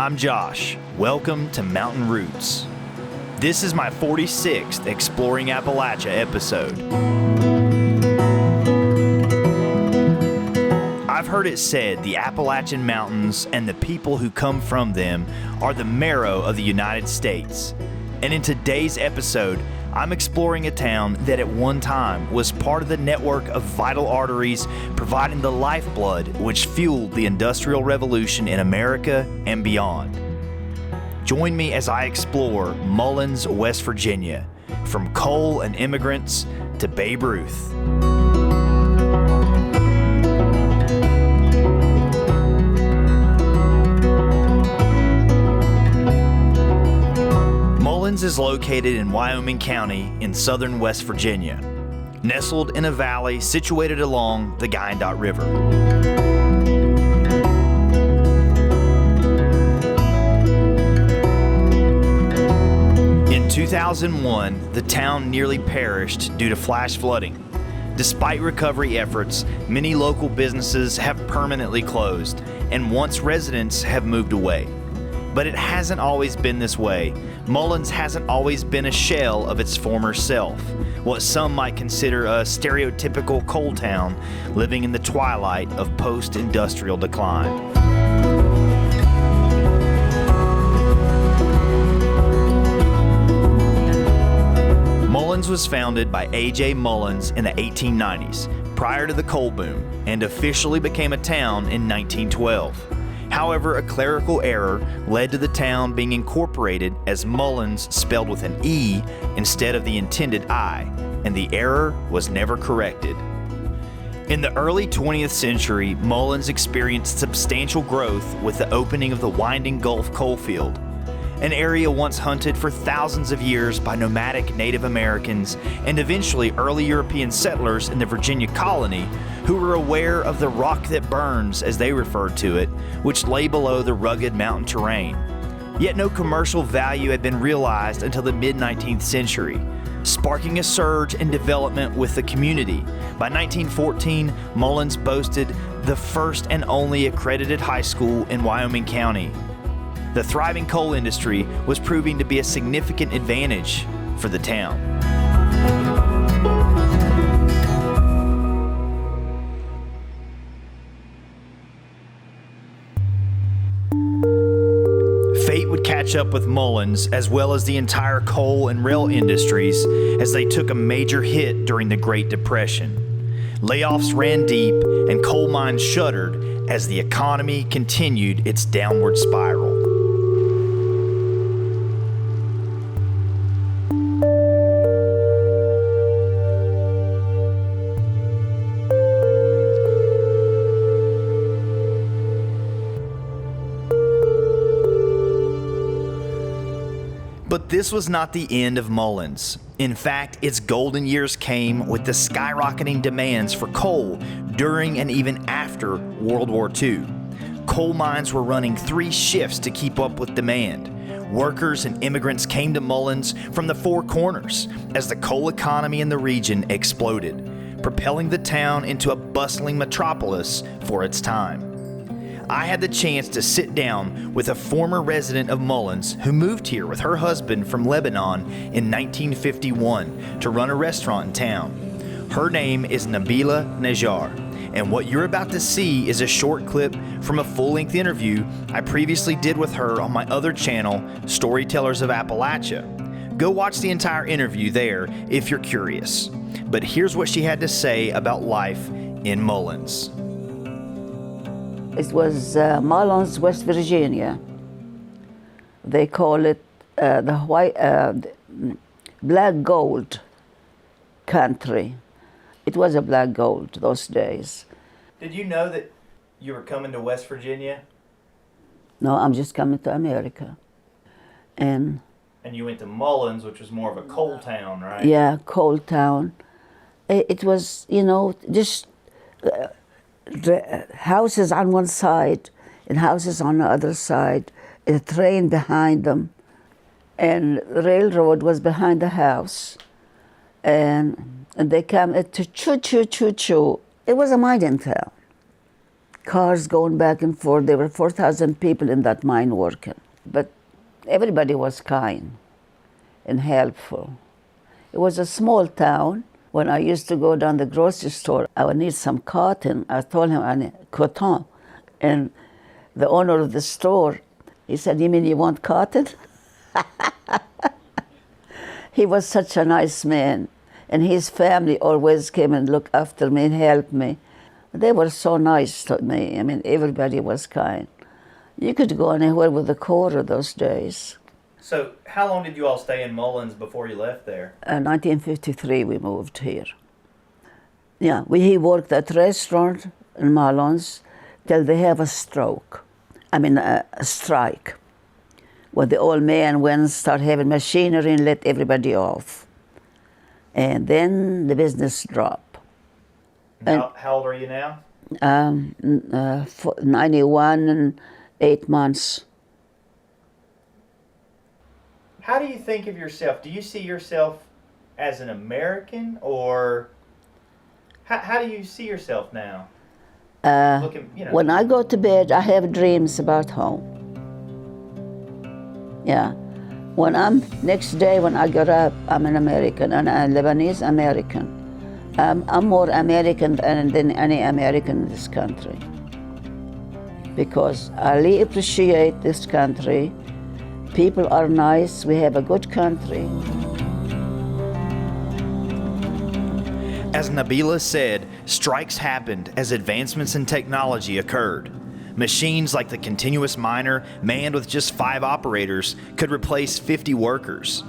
I'm Josh. Welcome to Mountain Roots. This is my 46th Exploring Appalachia episode. I've heard it said the Appalachian Mountains and the people who come from them are the marrow of the United States. And in today's episode, I'm exploring a town that at one time was part of the network of vital arteries providing the lifeblood which fueled the Industrial Revolution in America and beyond. Join me as I explore Mullens, West Virginia, from coal and immigrants to Babe Ruth. Mullens is located in Wyoming County in southern West Virginia, nestled in a valley situated along the Wyandotte River. In 2001, the town nearly perished due to flash flooding. Despite recovery efforts, many local businesses have permanently closed, and once residents have moved away. But it hasn't always been this way. Mullens hasn't always been a shell of its former self, what some might consider a stereotypical coal town living in the twilight of post-industrial decline. Mullens was founded by A.J. Mullens in the 1890s, prior to the coal boom, and officially became a town in 1912. However, a clerical error led to the town being incorporated as Mullens spelled with an E instead of the intended I, and the error was never corrected. In the early 20th century, Mullens experienced substantial growth with the opening of the Winding Gulf coalfield, an area once hunted for thousands of years by nomadic Native Americans and eventually early European settlers in the Virginia colony who were aware of the rock that burns, as they referred to it, which lay below the rugged mountain terrain. Yet no commercial value had been realized until the mid-19th century, sparking a surge in development with the community. By 1914, Mullens boasted the first and only accredited high school in Wyoming County. The thriving coal industry was proving to be a significant advantage for the town. Fate would catch up with Mullens as well as the entire coal and rail industries as they took a major hit during the Great Depression. Layoffs ran deep and coal mines shuttered as the economy continued its downward spiral. But this was not the end of Mullens. In fact, its golden years came with the skyrocketing demands for coal during and even after World War II. Coal mines were running 3 shifts to keep up with demand. Workers and immigrants came to Mullens from the four corners as the coal economy in the region exploded, propelling the town into a bustling metropolis for its time. I had the chance to sit down with a former resident of Mullens who moved here with her husband from Lebanon in 1951 to run a restaurant in town. Her name is Nabila Najjar, and what you're about to see is a short clip from a full-length interview I previously did with her on my other channel, Storytellers of Appalachia. Go watch the entire interview there if you're curious. But here's what she had to say about life in Mullens. It was Mullens, West Virginia. They call it the black gold country. It was a black gold those days. Did you know that you were coming to West Virginia? No, I'm just coming to America. And you went to Mullens, which was more of a coal town, right? Yeah, coal town. It was, just the houses on one side and houses on the other side, a train behind them, and the railroad was behind the house, and they came to choo choo choo choo. It was a mining town. cars going back and forth. There were 4,000 people in that mine working. But everybody was kind and helpful. It was a small town. When I used to go down the grocery store, I would need some cotton. I told him I need coton. And the owner of the store, he said, "You mean you want cotton?" He was such a nice man. And his family always came and looked after me and helped me. They were so nice to me. I mean, everybody was kind. You could go anywhere with a quarter those days. So how long did you all stay in Mullens before you left there? 1953 we moved here. Yeah, he worked at a restaurant in Mullens till they have a stroke. I mean, a strike. When the old man went and started having machinery and let everybody off. And then the business dropped. How old are you now? 91 and 8 months. How do you think of yourself? Do you see yourself as an American, or how do you see yourself now? When I go to bed, I have dreams about home. Yeah. When next day when I get up, I'm an American, and a Lebanese American. I'm more American than any American in this country. Because I really appreciate this country. People are nice, we have a good country. As Nabila said, strikes happened as advancements in technology occurred. Machines like the continuous miner, manned with just 5 operators, could replace 50 workers.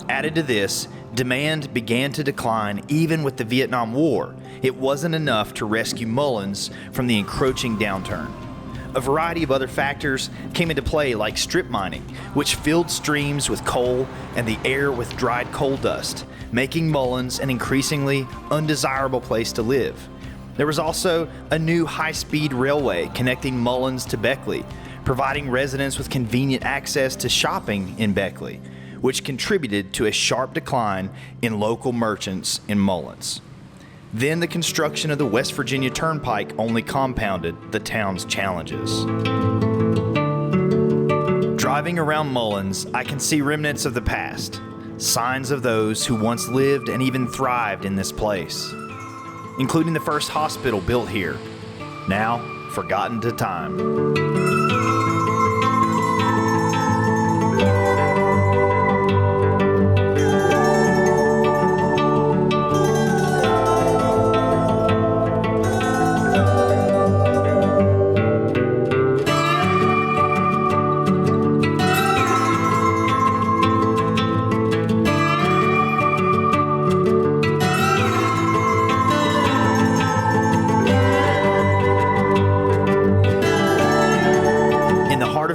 Added to this, demand began to decline even with the Vietnam War. It wasn't enough to rescue Mullens from the encroaching downturn. A variety of other factors came into play, like strip mining, which filled streams with coal and the air with dried coal dust, making Mullens an increasingly undesirable place to live. There was also a new high-speed railway connecting Mullens to Beckley, providing residents with convenient access to shopping in Beckley, which contributed to a sharp decline in local merchants in Mullens. Then the construction of the West Virginia Turnpike only compounded the town's challenges. Driving around Mullens, I can see remnants of the past, signs of those who once lived and even thrived in this place, including the first hospital built here, now forgotten to time.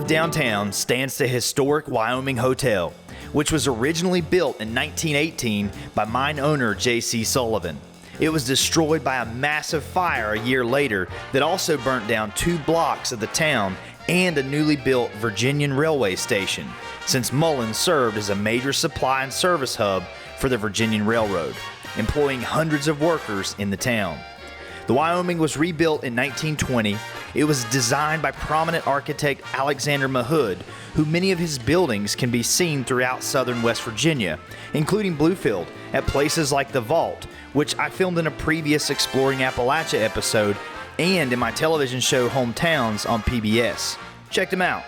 Downtown stands the historic Wyoming Hotel, which was originally built in 1918 by mine owner J.C. Sullivan. It was destroyed by a massive fire a year later that also burnt down 2 blocks of the town and a newly built Virginian railway station, since Mullens served as a major supply and service hub for the Virginian Railroad, employing hundreds of workers in the town. The Wyoming was rebuilt in 1920. It was designed by prominent architect Alexander Mahood, who many of his buildings can be seen throughout southern West Virginia, including Bluefield, at places like the Vault, which I filmed in a previous Exploring Appalachia episode, and in my television show Hometowns on PBS. Check them out.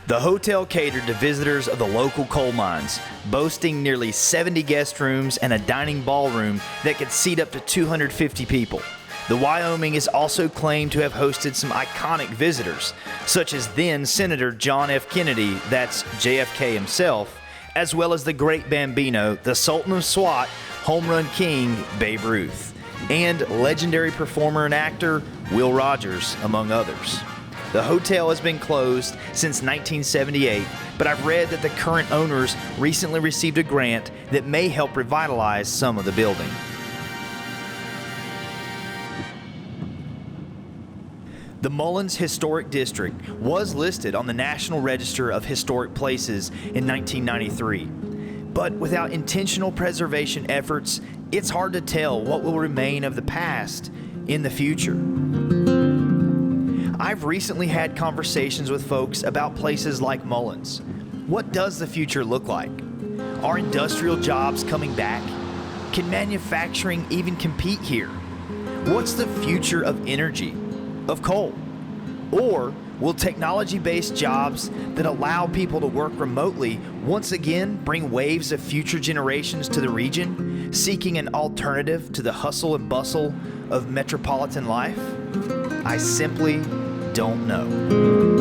The hotel catered to visitors of the local coal mines, boasting nearly 70 guest rooms and a dining ballroom that could seat up to 250 people. The Wyoming is also claimed to have hosted some iconic visitors, such as then Senator John F. Kennedy, that's JFK himself, as well as the great Bambino, the Sultan of SWAT, home run king Babe Ruth, and legendary performer and actor Will Rogers, among others. The hotel has been closed since 1978, but I've read that the current owners recently received a grant that may help revitalize some of the building. The Mullens Historic District was listed on the National Register of Historic Places in 1993. But without intentional preservation efforts, it's hard to tell what will remain of the past in the future. I've recently had conversations with folks about places like Mullens. What does the future look like? Are industrial jobs coming back? Can manufacturing even compete here? What's the future of energy, of coal? Or will technology-based jobs that allow people to work remotely once again bring waves of future generations to the region, seeking an alternative to the hustle and bustle of metropolitan life? I simply don't know.